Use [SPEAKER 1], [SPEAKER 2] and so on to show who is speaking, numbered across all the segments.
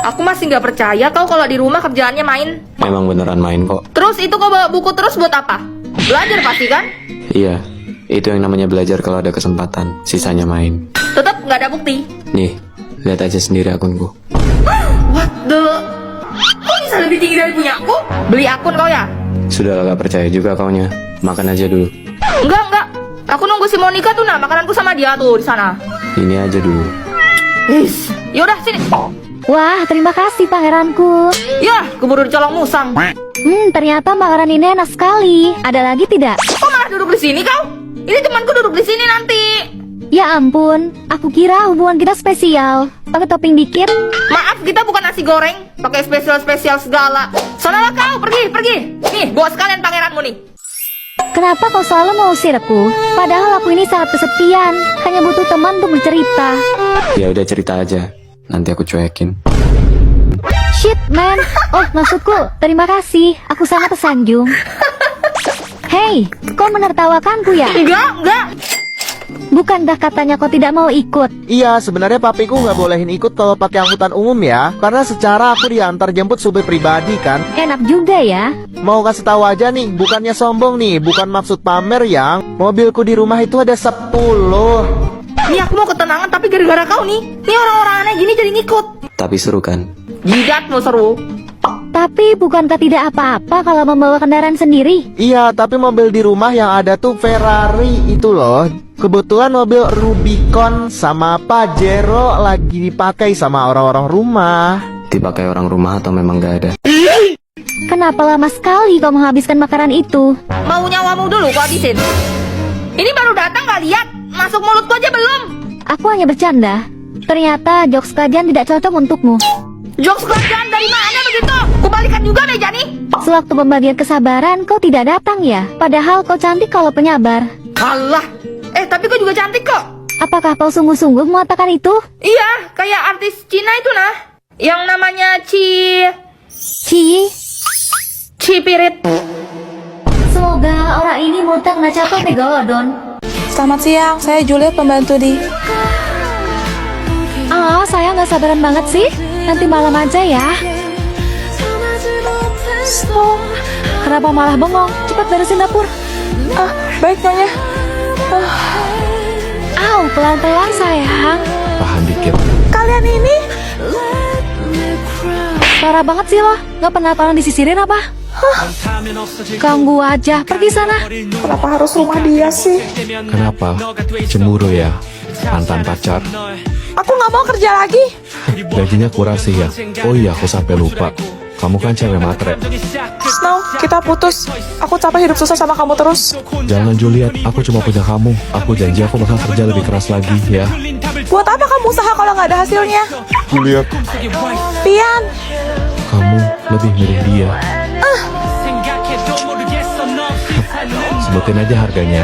[SPEAKER 1] Aku masih nggak percaya kau kalau di rumah kerjaannya main.
[SPEAKER 2] Memang beneran main kok.
[SPEAKER 1] Terus itu kau bawa buku terus buat apa? Belajar pasti kan?
[SPEAKER 2] Iya, itu yang namanya belajar kalau ada kesempatan. Sisanya main.
[SPEAKER 1] Tetap nggak ada bukti.
[SPEAKER 2] Nih, lihat aja sendiri akunku.
[SPEAKER 1] What the? Kok bisa lebih tinggi dari punya aku? Beli akun kau ya?
[SPEAKER 2] Sudah gak percaya juga kaunya. Makan aja dulu.
[SPEAKER 1] Enggak. Aku nunggu si Monica tuh nah, makananku sama dia tuh di sana.
[SPEAKER 2] Ini aja dulu.
[SPEAKER 1] Yaudah sini.
[SPEAKER 3] Wah, terima kasih pangeranku.
[SPEAKER 1] Ya, keburu dicolong musang.
[SPEAKER 3] Ternyata makanan ini enak sekali. Ada lagi tidak?
[SPEAKER 1] Kok malah duduk di sini kau? Ini temanku duduk di sini nanti.
[SPEAKER 3] Ya ampun, aku kira hubungan kita spesial. Pakai topping dikit.
[SPEAKER 1] Maaf, kita bukan nasi goreng. Pakai spesial segala. Soalnya kau, pergi. Nih, bawa sekalian pangeranmu nih.
[SPEAKER 3] Kenapa kau selalu mengusir aku? Padahal aku ini sangat kesepian. Hanya butuh teman untuk bercerita.
[SPEAKER 2] Ya udah cerita aja. Nanti aku cuekin.
[SPEAKER 3] Shit, man. Oh, maksudku, terima kasih. Aku sangat tersanjung. Hey, kau menertawakanku ya?
[SPEAKER 1] Enggak.
[SPEAKER 3] Bukankah katanya kau tidak mau ikut?
[SPEAKER 4] Iya, sebenarnya papiku nggak bolehin ikut kalau pakai angkutan umum ya. Karena secara aku diantar jemput supir pribadi kan.
[SPEAKER 3] Enak juga ya.
[SPEAKER 4] Mau kasih tahu aja nih, bukannya sombong nih, bukan maksud pamer yang mobilku di rumah itu ada 10.
[SPEAKER 1] Nih aku mau ketenangan tapi gara-gara kau nih. Nih orang-orang aneh gini jadi ngikut.
[SPEAKER 2] Tapi seru kan?
[SPEAKER 1] Jidatmu seru.
[SPEAKER 3] Tapi bukankah tidak apa-apa kalau membawa kendaraan sendiri?
[SPEAKER 4] Iya, tapi mobil di rumah yang ada tuh Ferrari itu loh. Kebetulan mobil Rubicon sama Pajero lagi dipakai sama orang-orang rumah.
[SPEAKER 2] Dipakai orang rumah atau memang gak ada?
[SPEAKER 3] Kenapa lama sekali kau menghabiskan makanan itu?
[SPEAKER 1] Mau nyawamu dulu kau habisin. Ini baru datang gak lihat? Masuk mulutku aja belum.
[SPEAKER 3] Aku hanya bercanda. Ternyata jokes kajian tidak cocok untukmu.
[SPEAKER 1] Jokes kerjaan dari mana begitu? Kubalikan juga meja nih.
[SPEAKER 3] Sewaktu pembagian kesabaran kau tidak datang ya? Padahal kau cantik kalau penyabar.
[SPEAKER 1] Alah. Tapi kau juga cantik kok.
[SPEAKER 3] Apakah kau sungguh-sungguh mengatakan itu?
[SPEAKER 1] Iya, kayak artis Cina itu nah. Yang namanya Cipirit.
[SPEAKER 3] Semoga orang ini mutak nacapai megalodon.
[SPEAKER 5] Selamat siang, saya Juliet, pembantu di...
[SPEAKER 3] Saya nggak sabaran banget sih. Nanti malam aja ya. Snow, kenapa malah bengong? Cepat beresin dapur.
[SPEAKER 5] Baik Nyonya.
[SPEAKER 3] Pelan-pelan sayang.
[SPEAKER 2] Tahan dikit.
[SPEAKER 5] Kalian ini?
[SPEAKER 3] Parah banget sih lo. Nggak pernah tolong disisirin apa? Ganggu aja. Pergi sana.
[SPEAKER 5] Kenapa harus rumah dia sih?
[SPEAKER 6] Kenapa? Cemburu ya? Mantan pacar?
[SPEAKER 5] Aku nggak mau kerja lagi.
[SPEAKER 6] Gajinya kurang sih ya? Oh iya, aku sampai lupa. Kamu kan cewek matre.
[SPEAKER 5] Snow, kita putus. Aku capek hidup susah sama kamu terus.
[SPEAKER 6] Jangan Juliet, aku cuma punya kamu. Aku janji aku bakal kerja lebih keras lagi ya.
[SPEAKER 5] Buat apa kamu usaha kalau nggak ada hasilnya?
[SPEAKER 6] Juliet,
[SPEAKER 5] Pian,
[SPEAKER 6] kamu lebih milih dia. Sebutin aja harganya.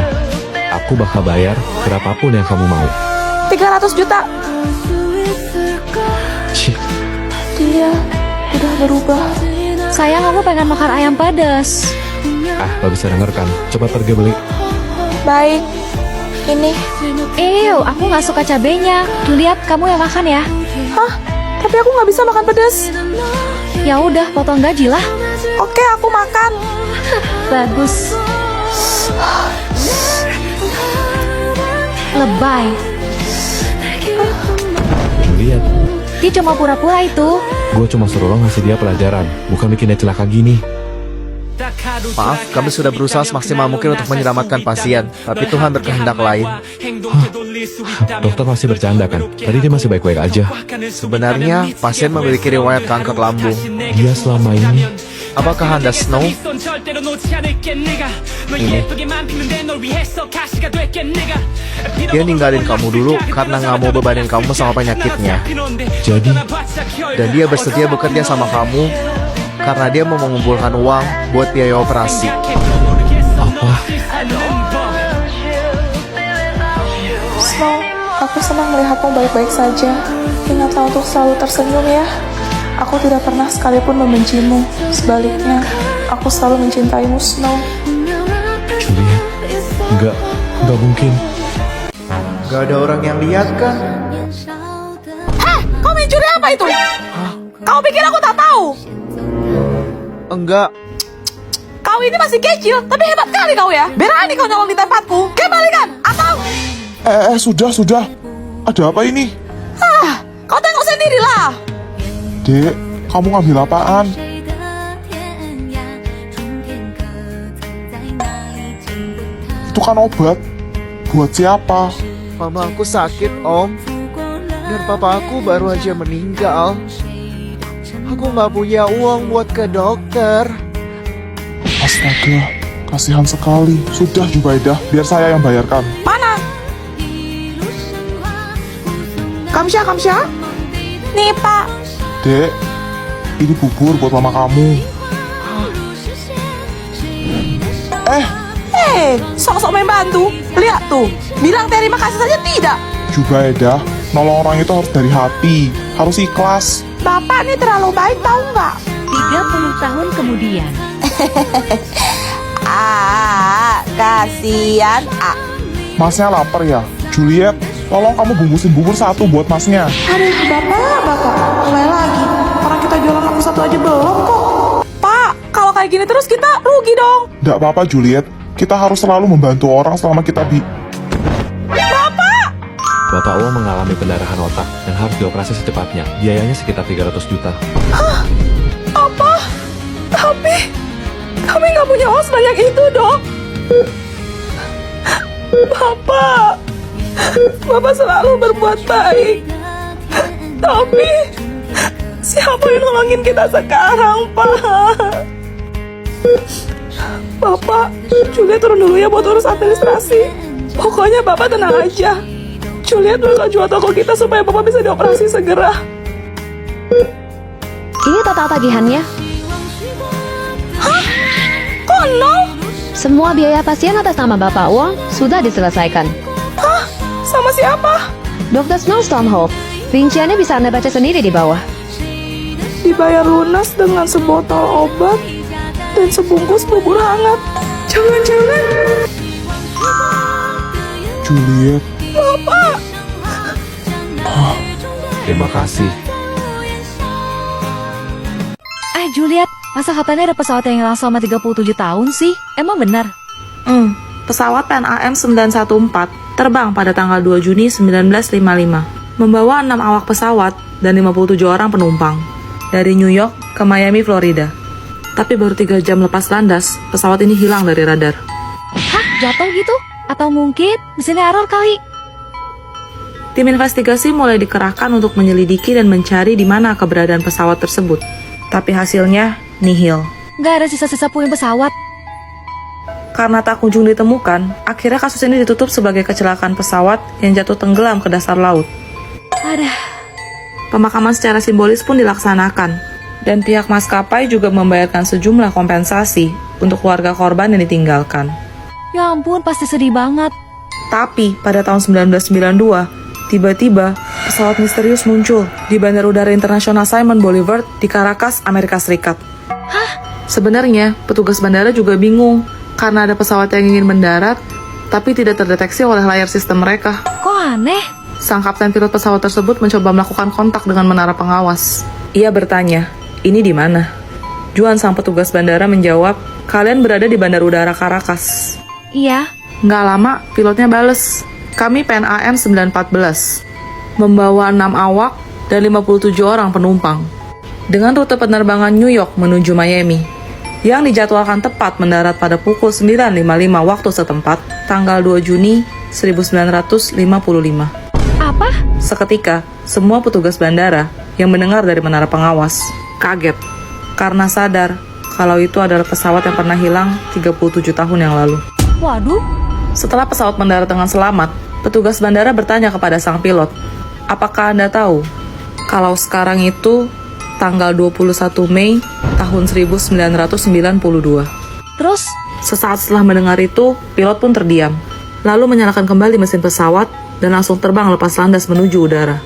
[SPEAKER 6] Aku bakal bayar berapapun yang kamu mau.
[SPEAKER 5] 300 juta.
[SPEAKER 6] Cih,
[SPEAKER 5] Dia udah berubah.
[SPEAKER 3] Sayang, aku pengen makan ayam pedas.
[SPEAKER 6] gak bisa denger kan? Coba pergi beli.
[SPEAKER 5] Baik. Ini.
[SPEAKER 3] Aku nggak suka cabenya. Lihat, kamu yang makan ya.
[SPEAKER 5] Hah? Tapi aku nggak bisa makan pedas.
[SPEAKER 3] Ya udah, potong gaji lah.
[SPEAKER 5] Oke, aku makan.
[SPEAKER 3] Bagus. Lebay.
[SPEAKER 6] Juliet,
[SPEAKER 3] Dia cuma pura-pura itu.
[SPEAKER 6] gue cuma suruh lo ngasih dia pelajaran, bukan bikin dia celaka gini.
[SPEAKER 4] Maaf, kami sudah berusaha semaksimal mungkin untuk menyelamatkan pasien, tapi Tuhan berkehendak lain.
[SPEAKER 6] Dokter masih bercanda kan? Tadi dia masih baik-baik aja.
[SPEAKER 4] Sebenarnya, pasien memiliki riwayat kanker lambung.
[SPEAKER 6] Dia selama ini...
[SPEAKER 4] Apakah Anda Snow? Ini. Dia ninggalin kamu dulu karena nggak mau bebanin kamu sama penyakitnya.
[SPEAKER 6] Jadi,
[SPEAKER 4] Dan dia bersedia bekerja sama kamu karena dia mau mengumpulkan uang buat biaya operasi.
[SPEAKER 6] apa?
[SPEAKER 5] Snow, aku senang melihatmu baik-baik saja. Ingatlah untuk selalu tersenyum ya. Aku tidak pernah sekalipun membencimu. Sebaliknya, aku selalu mencintaimu, Snow.
[SPEAKER 6] Juliet, nggak mungkin.
[SPEAKER 4] Gak ada orang yang lihat kan?
[SPEAKER 5] Kau mencuri apa itu? Kau pikir aku tak tahu?
[SPEAKER 4] Enggak.
[SPEAKER 5] Kau ini masih kecil, tapi hebat kali kau ya. Berani kau nyolong di tempatku. Kembalikan, atau...
[SPEAKER 7] Sudah. Ada apa ini?
[SPEAKER 5] Kau tengok sendirilah.
[SPEAKER 7] Dek, kamu ngambil apaan? Itu kan obat. Buat siapa?
[SPEAKER 4] Mama aku sakit, Om. Dan papa aku baru aja meninggal. Aku nggak punya uang buat ke dokter.
[SPEAKER 7] Astaga, kasihan sekali. Sudah Jubaidah, biar saya yang bayarkan.
[SPEAKER 5] Mana? Kamsya? Nih, Pak.
[SPEAKER 7] Dek, ini bubur buat mama kamu.
[SPEAKER 5] Sok-sok main bantu. Lihat tuh, bilang terima kasih saja tidak.
[SPEAKER 7] Jubaidah, nolong orang itu harus dari hati. Harus ikhlas.
[SPEAKER 5] Bapak nih terlalu baik, tahu nggak?
[SPEAKER 3] 30 tahun kemudian.
[SPEAKER 5] Kasihan.
[SPEAKER 7] Masnya lapar ya? Juliet, tolong kamu bungkusin bubur satu buat masnya.
[SPEAKER 5] Aduh, Bapak, mulai lagi. Orang kita jualan laku satu aja belum kok. Pak, kalau kayak gini terus kita rugi dong.
[SPEAKER 7] Nggak apa-apa Juliet, kita harus selalu membantu orang selama kita
[SPEAKER 6] Bapak Uang mengalami pendarahan otak dan harus dioperasi secepatnya. Biayanya sekitar 300 juta.
[SPEAKER 5] Apa? Tapi kami nggak punya uang sebanyak itu, Dok. Bapak selalu berbuat baik. Tapi siapa yang nolongin kita sekarang, Pak? Bapak, Juliet turun dulu ya buat urus administrasi. Pokoknya Bapak tenang aja. Juliet bakal jual toko kita supaya Bapak bisa dioperasi segera.
[SPEAKER 3] Ini total tagihannya.
[SPEAKER 5] Kok nol?
[SPEAKER 3] Semua biaya pasien atas nama Bapak Uang sudah diselesaikan.
[SPEAKER 5] Sama siapa?
[SPEAKER 3] Dr. Snowstorm. Rinciannya bisa Anda baca sendiri di bawah.
[SPEAKER 5] Dibayar lunas dengan sebotol obat dan sebungkus bubur hangat. Jangan-jangan
[SPEAKER 7] Juliet.
[SPEAKER 5] Bapak.
[SPEAKER 6] Terima kasih.
[SPEAKER 3] Juliet, masa katanya ada pesawat yang hilang selama 37 tahun sih? Emang benar?
[SPEAKER 5] Pesawat PAN-AM 914 terbang pada tanggal 2 Juni 1955, membawa 6 awak pesawat dan 57 orang penumpang dari New York ke Miami, Florida. Tapi baru 3 jam lepas landas, pesawat ini hilang dari radar.
[SPEAKER 3] Hah? Jatuh gitu? Atau mungkin mesinnya error kali?
[SPEAKER 5] Tim investigasi mulai dikerahkan untuk menyelidiki dan mencari di mana keberadaan pesawat tersebut. Tapi hasilnya nihil.
[SPEAKER 3] Nggak ada sisa-sisa puing pesawat.
[SPEAKER 5] Karena tak kunjung ditemukan, akhirnya kasus ini ditutup sebagai kecelakaan pesawat yang jatuh tenggelam ke dasar laut. Pemakaman secara simbolis pun dilaksanakan, dan pihak maskapai juga membayarkan sejumlah kompensasi untuk keluarga korban yang ditinggalkan.
[SPEAKER 3] Ya ampun, pasti sedih banget.
[SPEAKER 5] Tapi pada tahun 1992, tiba-tiba pesawat misterius muncul di Bandara Udara Internasional Simon Bolivar di Caracas, Amerika Serikat. Sebenarnya, petugas bandara juga bingung karena ada pesawat yang ingin mendarat, tapi tidak terdeteksi oleh layar sistem mereka.
[SPEAKER 3] Kok aneh?
[SPEAKER 5] Sang kapten pilot pesawat tersebut mencoba melakukan kontak dengan menara pengawas. Ia bertanya, ini di mana? Juan, sang petugas bandara, menjawab, kalian berada di Bandara Udara Caracas.
[SPEAKER 3] Iya.
[SPEAKER 5] Nggak lama, pilotnya bales, kami PAN-AM 914, membawa 6 awak dan 57 orang penumpang, dengan rute penerbangan New York menuju Miami, yang dijadwalkan tepat mendarat pada pukul 9.55 waktu setempat, tanggal 2 Juni 1955.
[SPEAKER 3] Apa?
[SPEAKER 5] Seketika, semua petugas bandara yang mendengar dari menara pengawas kaget karena sadar kalau itu adalah pesawat yang pernah hilang 37 tahun yang lalu.
[SPEAKER 3] Waduh.
[SPEAKER 5] Setelah pesawat mendarat dengan selamat, petugas bandara bertanya kepada sang pilot, apakah Anda tahu kalau sekarang itu tanggal 21 Mei tahun 1992?
[SPEAKER 3] Terus?
[SPEAKER 5] Sesaat setelah mendengar itu, pilot pun terdiam, lalu menyalakan kembali mesin pesawat dan langsung terbang lepas landas menuju udara.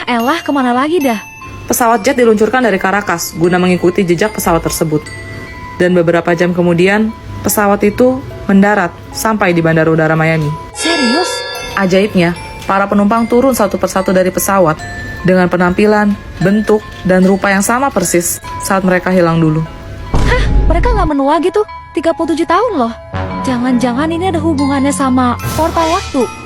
[SPEAKER 3] Elah, kemana lagi dah?
[SPEAKER 5] Pesawat jet diluncurkan dari Caracas guna mengikuti jejak pesawat tersebut. Dan beberapa jam kemudian, pesawat itu mendarat sampai di Bandara Udara Miami.
[SPEAKER 3] Serius?
[SPEAKER 5] Ajaibnya, para penumpang turun satu persatu dari pesawat dengan penampilan, bentuk, dan rupa yang sama persis saat mereka hilang dulu.
[SPEAKER 3] Mereka nggak menua gitu, 37 tahun loh. Jangan-jangan ini ada hubungannya sama portal waktu.